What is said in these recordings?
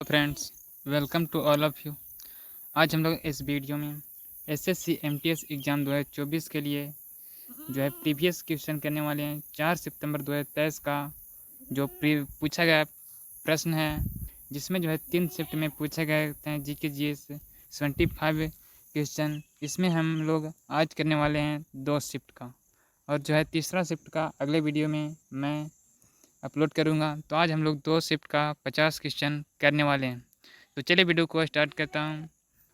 Friends, welcome to all of you. आज हम लोग इस वीडियो में एसएससी एमटीएस एग्ज़ाम 2024 के लिए जो है प्रीवियस क्वेश्चन करने वाले हैं। 4 सितंबर 2023 का जो पूछा गया प्रश्न है, जिसमें जो है 3 शिफ्ट में पूछे गए हैं जीके जीएस 75 क्वेश्चन। इसमें हम लोग आज करने वाले हैं 2 शिफ्ट का, और जो है तीसरा शिफ्ट का अगले वीडियो में मैं अपलोड करूँगा। तो आज हम लोग 2 शिफ्ट का 50 क्वेश्चन करने वाले हैं। तो चलिए वीडियो को स्टार्ट करता हूँ।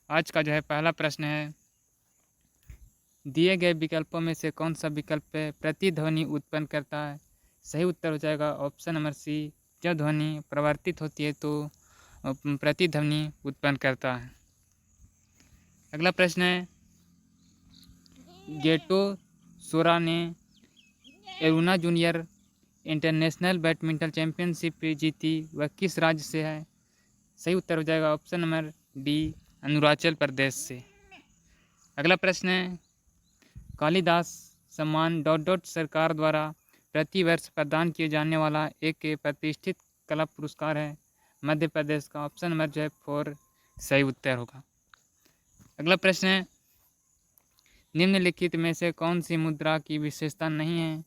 आज का जो है पहला प्रश्न है, दिए गए विकल्पों में से कौन सा विकल्प प्रतिध्वनि उत्पन्न करता है? सही उत्तर हो जाएगा ऑप्शन नंबर सी। जब ध्वनि प्रवर्तित होती है तो प्रतिध्वनि उत्पन्न करता है। अगला प्रश्न है, गेटो सोरा ने एरुना जूनियर इंटरनेशनल बैडमिंटन चैंपियनशिप जीती, वह किस राज्य से है? सही उत्तर हो जाएगा option number D, Arunachal Pradesh से। अगला प्रश्न है, कालिदास सम्मान सरकार द्वारा प्रतिवर्ष प्रदान किए जाने वाला एक प्रतिष्ठित कला पुरस्कार है मध्य प्रदेश का। ऑप्शन नंबर जो है 4 सही उत्तर होगा। अगला प्रश्न है, निम्नलिखित में से कौन सी मुद्रा की विशेषता नहीं है?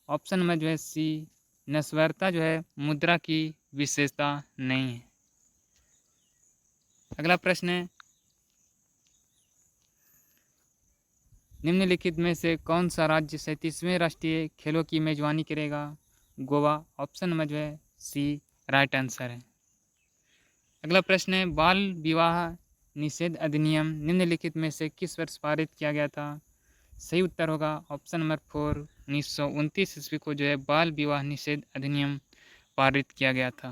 ऑप्शन नंबर जो है सी, नस्वरता जो है मुद्रा की विशेषता नहीं है। अगला प्रश्न है, निम्नलिखित में से कौन सा राज्य 37वें राष्ट्रीय खेलों की मेजबानी करेगा? गोवा। ऑप्शन नंबर जो है सी राइट आंसर है। अगला प्रश्न है, बाल विवाह निषेध अधिनियम निम्नलिखित में से किस वर्ष पारित किया गया था? सही उत्तर होगा ऑप्शन नंबर 4, 1929 ईस्वी को जो है बाल विवाह निषेध अधिनियम पारित किया गया था।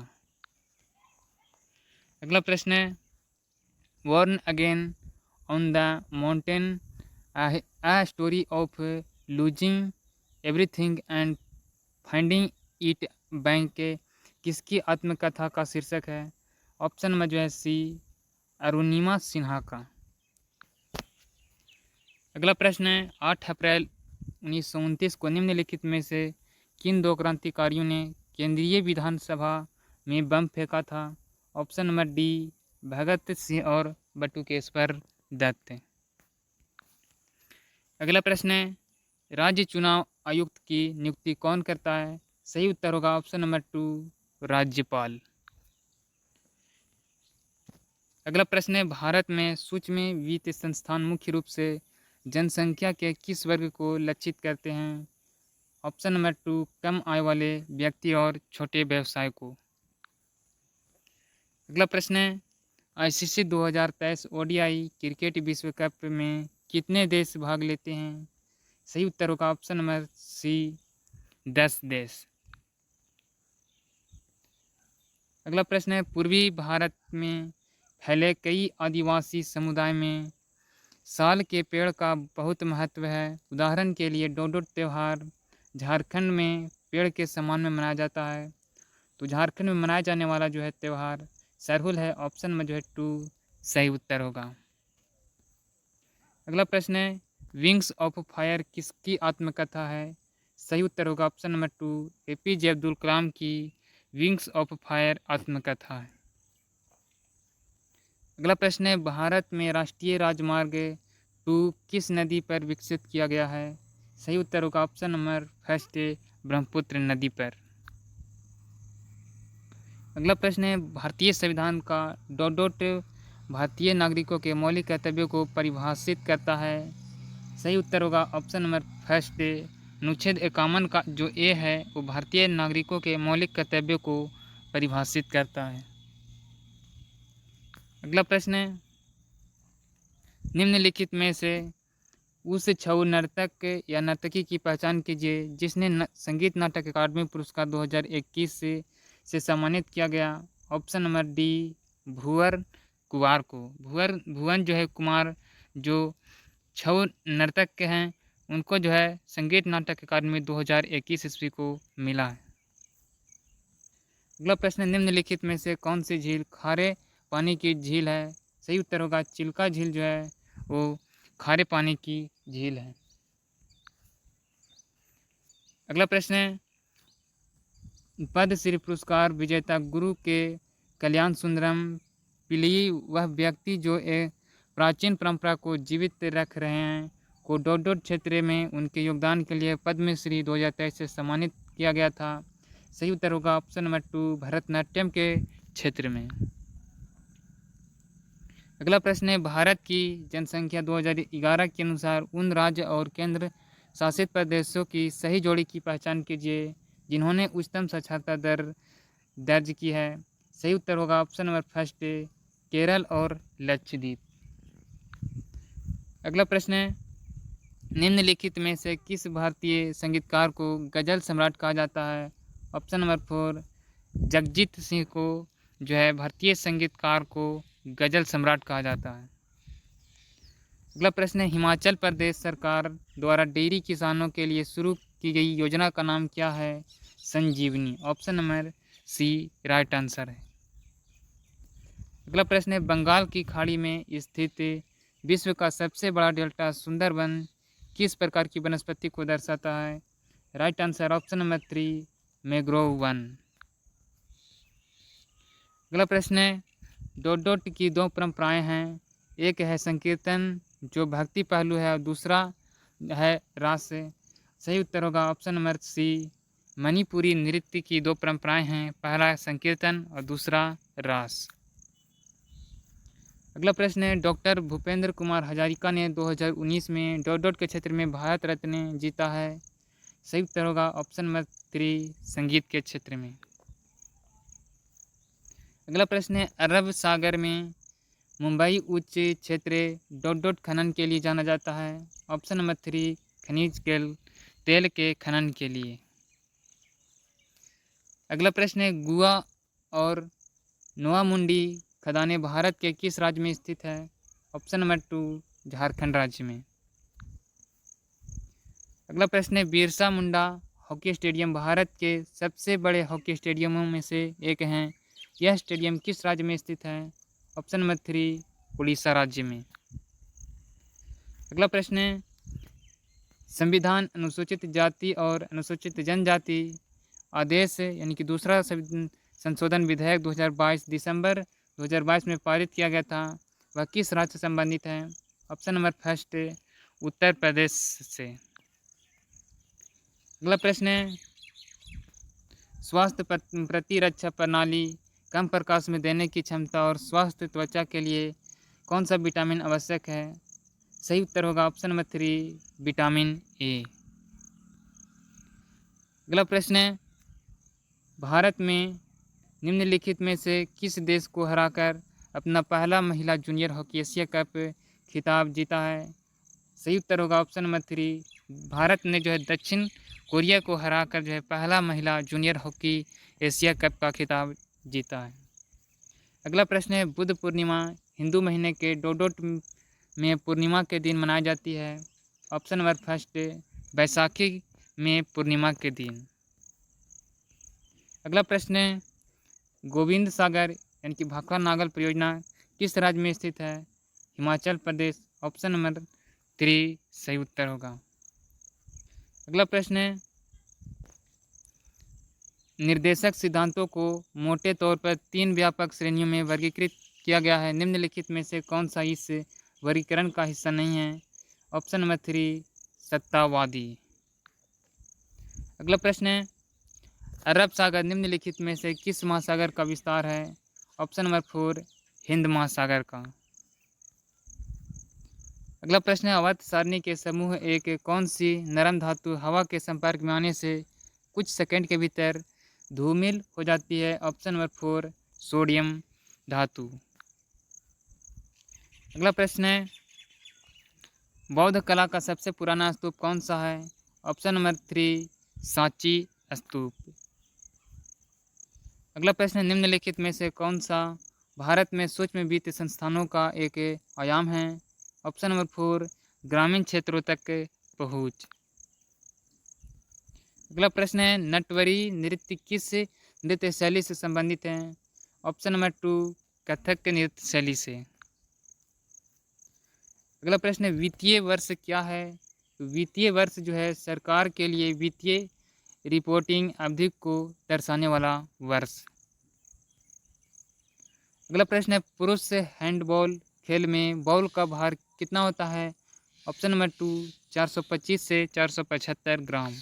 अगला प्रश्न है, born again on the mountain A story of losing everything and finding it back के किसकी आत्मकथा का शीर्षक है? ऑप्शन में जो है सी, अरुणिमा सिन्हा का। अगला प्रश्न है, 8 अप्रैल 1929 को निम्नलिखित में से किन 2 क्रांतिकारियों ने केंद्रीय विधानसभा में बम फेंका था? Option number D, Bhagat Singh और बटुकेश्वर दत्त। अगला प्रश्न है, राज्य चुनाव आयुक्त की नियुक्ति कौन करता है? सही उत्तर होगा ऑप्शन नंबर 2, राज्यपाल। अगला प्रश्न है, भारत में सूक्ष्म वित्त संस्थान मुख्य रूप से जनसंख्या के किस वर्ग को लक्षित करते हैं? ऑप्शन नंबर 2, कम आय वाले व्यक्ति और छोटे व्यवसाय को। अगला प्रश्न है, आईसीसी 2023 ओडीआई क्रिकेट विश्व कप में कितने देश भाग लेते हैं? सही उत्तर होगा ऑप्शन नंबर सी, 10 देश। अगला प्रश्न है, पूर्वी भारत में फैले कई आदिवासी समुदाय में साल के पेड़ का बहुत महत्व है। उदाहरण के लिए डोडो त्यौहार झारखंड में पेड़ के सम्मान में मनाया जाता है। तो झारखंड में मनाया जाने वाला जो है त्यौहार सरहुल है। ऑप्शन में जो है 2 सही उत्तर होगा। अगला प्रश्न है, विंग्स ऑफ फायर किसकी आत्मकथा है? सही उत्तर होगा option number 2, APJ Abdul Kalam की विंग्स ऑफ फायर आत्मकथा है। अगला प्रश्न है, भारत में राष्ट्रीय राजमार्ग 2 किस नदी पर विकसित किया गया है? सही उत्तर होगा ऑप्शन नंबर फर्स्ट, ब्रह्मपुत्र नदी पर। अगला प्रश्न है, भारतीय संविधान का डॉट भारतीय नागरिकों के मौलिक कर्तव्यों को परिभाषित करता है। सही उत्तर होगा ऑप्शन नंबर फर्स्ट, अनुच्छेद 51 का जो ए है वो भारतीय नागरिकों के मौलिक कर्तव्यों को परिभाषित करता है। अगला प्रश्न है, निम्नलिखित में से उस छऊ नर्तक या नर्तकी की पहचान कीजिए जिसने संगीत नाटक अकादमी पुरस्कार 2021 से सम्मानित किया गया। ऑप्शन नंबर डी, भुवन कुमार को। भुवन जो है कुमार जो छऊ नर्तक के हैं उनको जो है संगीत नाटक अकादमी 2021 ईस्वी को मिला है। अगला प्रश्न, निम्नलिखित में से कौन सी झील खारे पानी की झील है? सही उत्तर होगा चिल्का झील जो है वो खारे पानी की झील है। अगला प्रश्न है, पद्मश्री पुरस्कार विजेता गुरु के कल्याण सुंदरम पिल्लई वह व्यक्ति जो एक प्राचीन परंपरा को जीवित रख रहे हैं को डॉट डॉट क्षेत्र में उनके योगदान के लिए पद्मश्री 2023 से सम्मानित किया गया था। सही उत्तर होगा ऑप्शन नंबर 2 भरतनाट्यम के क्षेत्र में। अगला प्रश्न है भारत की जनसंख्या 2011 के अनुसार उन राज्य और केंद्र शासित प्रदेशों की सही जोड़ी की पहचान कीजिए जिन्होंने उच्चतम साक्षरता दर दर्ज की है। सही उत्तर होगा ऑप्शन नंबर फर्स्ट केरल और लक्षद्वीप। अगला प्रश्न है निम्नलिखित में से किस भारतीय संगीतकार को गजल सम्राट कहा जाता है। ऑप्शन नंबर 4 जगजीत सिंह को जो है भारतीय संगीतकार को गजल सम्राट कहा जाता है। अगला प्रश्न है हिमाचल प्रदेश सरकार द्वारा डेयरी किसानों के लिए शुरू की गई योजना का नाम क्या है। Sanjeevani. Option number C right answer है। अगला प्रश्न है बंगाल की खाड़ी में स्थित विश्व का सबसे बड़ा डेल्टा सुंदरबन किस प्रकार की वनस्पति को दर्शाता है। Right answer option number 3 mangrove one. अगला प्रश्न है डॉट डॉट की दो परंपराएं हैं, एक है संकीर्तन जो भक्ति पहलू है और दूसरा है रास। सही उत्तर होगा ऑप्शन नंबर सी मणिपुरी नृत्य की दो परंपराएं हैं, पहला संकीर्तन और दूसरा रास। अगला प्रश्न है डॉक्टर भूपेंद्र कुमार हजारिका ने 2019 में डॉट डॉट के क्षेत्र में भारत रत्न जीता है। सही उत्तर होगा ऑप्शन नंबर 3 संगीत के क्षेत्र में। अगला प्रश्न है अरब सागर में मुंबई उच्च क्षेत्र डॉट डॉट खनन के लिए जाना जाता है। ऑप्शन नंबर 3 खनिज तेल के खनन के लिए। अगला प्रश्न है गुआ और नोआमुंडी खदानें भारत के किस राज्य में स्थित है। ऑप्शन नंबर 2 झारखंड राज्य में। अगला प्रश्न है बिरसा मुंडा हॉकी स्टेडियम भारत के सबसे बड़े हॉकी स्टेडियमों में से एक हैं, यह स्टेडियम किस राज्य में स्थित है। ऑप्शन नंबर 3 उड़ीसा राज्य में। अगला प्रश्न है संविधान अनुसूचित जाति और अनुसूचित जनजाति आदेश यानी कि दूसरा संशोधन विधेयक 2022 दिसंबर 2022 में पारित किया गया था, वह किस राज्य से संबंधित है। Option number first Uttar Pradesh से। अगला प्रश्न है स्वास्थ्य प्रतिरक्षा प्रणाली कम प्रकाश में देने की क्षमता और स्वास्थ्य त्वचा के लिए कौन सा विटामिन आवश्यक है। सही उत्तर होगा ऑप्शन नंबर 3 विटामिन ए। अगला प्रश्न है भारत में निम्नलिखित में से किस देश को हराकर अपना पहला महिला जूनियर हॉकी एशिया कप खिताब जीता है। सही उत्तर होगा ऑप्शन नंबर 3 भारत ने जो है दक्षिण कोरिया को हराकर जो है पहला महिला जूनियर हॉकी एशिया कप का खिताब जीता है। अगला प्रश्न है बुद्ध पूर्णिमा हिंदू महीने के डॉट में पूर्णिमा के दिन मनाई जाती है। ऑप्शन नंबर फर्स्ट बैसाखी में पूर्णिमा के दिन। अगला प्रश्न है गोविंद सागर यानी कि भाखड़ा नागल परियोजना किस राज्य में स्थित है। हिमाचल प्रदेश। ऑप्शन नंबर 3 सही उत्तर होगा। अगला प्रश्न है निर्देशक सिद्धांतों को मोटे तौर पर 3 व्यापक श्रेणियों में वर्गीकृत किया गया है, निम्नलिखित में से कौन सा इस वर्गीकरण का हिस्सा नहीं है। Option number 3 सत्तावादी। अगला प्रश्न है अरब सागर निम्नलिखित में से किस महासागर का विस्तार है। ऑप्शन नंबर 4 हिंद महासागर का। अगला प्रश्न है अवध सारणी के समूह एक कौन सी नरम धातु हवा के संपर्क में आने से कुछ सेकंड के भीतर धूमिल हो जाती है। ऑप्शन नंबर 4 सोडियम धातु। अगला प्रश्न है बौद्ध कला का सबसे पुराना स्तूप कौन सा है। ऑप्शन नंबर 3 सांची स्तूप। अगला प्रश्न निम्नलिखित में से कौन सा भारत में सूक्ष्म वित्त संस्थानों का एक आयाम है। ऑप्शन नंबर 4 ग्रामीण क्षेत्रों तक पहुँच। अगला प्रश्न है नटवरी नृत्य किस नृत्य शैली से संबंधित है। ऑप्शन नंबर 2 कथक नृत्य शैली से। अगला प्रश्न है वित्तीय वर्ष क्या है। वित्तीय वर्ष जो है सरकार के लिए वित्तीय रिपोर्टिंग अवधि को दर्शाने वाला वर्ष। अगला प्रश्न है, पुरुष हैंडबॉल खेल में बॉल का भार कितना होता है? ऑप्शन नंबर 2 425 से 475 ग्राम।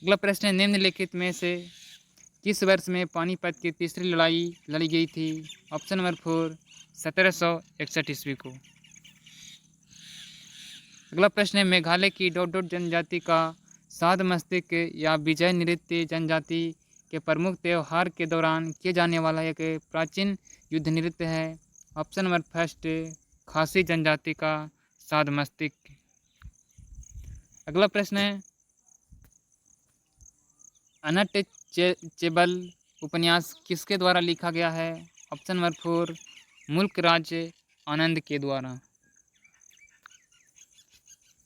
अगला प्रश्न है, निम्नलिखित में से किस वर्ष में पानीपत की तीसरी लड़ाई लड़ी गई थी? ऑप्शन नंबर 4 1761 ईस्वी को। अगला प्रश्न है, मेघालय की डोट डोट जनजाति का साध मस्तिष्क या विजय नृत्य जनजाति के प्रमुख त्यौहार के दौरान किए जाने वाला एक प्राचीन युद्ध नृत्य है। ऑप्शन नंबर फर्स्ट खासी जनजाति का साध मस्तिष्क। अगला प्रश्न है, अनटचेबल उपन्यास किसके द्वारा लिखा गया है? ऑप्शन नंबर 4 मुल्क राज्य आनंद के द्वारा।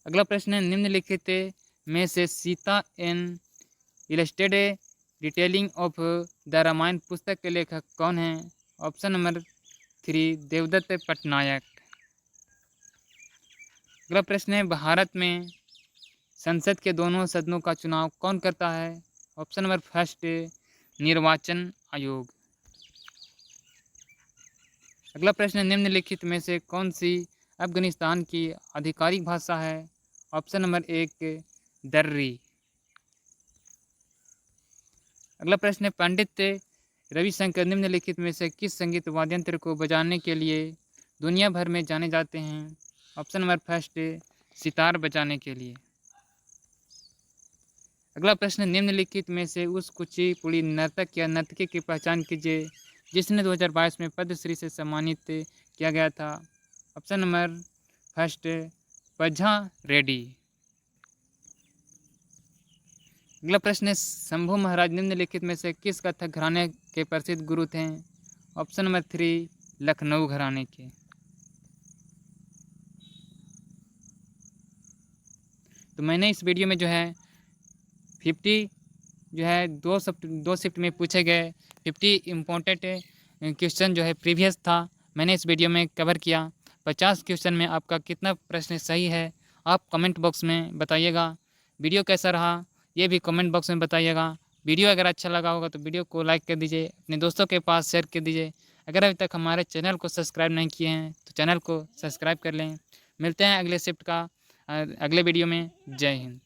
अगला प्रश्न है, निम्नलिखित में से Sita an illustrated detailing of the Ramayana पुस्तक के लेखक कौन है? Option number 3 Devdutt Pattanaik. अगला प्रश्न है, भारत में संसद के दोनों सदनों का चुनाव कौन करता है? ऑप्शन नंबर फर्स्ट निर्वाचन आयोग। अगला प्रश्न है, निम्नलिखित में से कौन सी अफगानिस्तान की आधिकारिक भाषा है? ऑप्शन नंबर 1 दर्री। अगला प्रश्न है, पंडित रविशंकर निम्नलिखित में से किस संगीत वाद्यंत्र को बजाने के लिए दुनिया भर में जाने जाते हैं? ऑप्शन नंबर फर्स्ट सितार बजाने के लिए। अगला प्रश्न, निम्नलिखित में से उस कुचिपुड़ी नर्तक या नर्तकी की पहचान कीजिए जिसने 2022 में पद्मश्री से सम्मानित किया गया था? ऑप्शन नंबर फर्स्ट पझा रेड्डी। अगला प्रश्न है, शंभू महाराज निम्नलिखित में से किस कथक घराने के प्रसिद्ध गुरु थे? ऑप्शन नंबर 3 लखनऊ घराने के। तो मैंने इस वीडियो में जो है 50 जो है दो शिफ्ट में पूछे गए 50 इम्पोर्टेंट क्वेश्चन जो है प्रीवियस था, मैंने इस वीडियो में कवर किया। 50 क्वेश्चन में आपका कितना प्रश्न सही है आप कमेंट बॉक्स में बताइएगा। वीडियो कैसा रहा ये भी कमेंट बॉक्स में बताइएगा। वीडियो अगर अच्छा लगा होगा तो वीडियो को लाइक कर दीजिए, अपने दोस्तों के पास शेयर कर दीजिए। अगर अभी तक हमारे चैनल को सब्सक्राइब नहीं किए हैं तो चैनल को सब्सक्राइब कर लें। मिलते हैं अगले शिफ्ट का अगले वीडियो में। जय हिंद।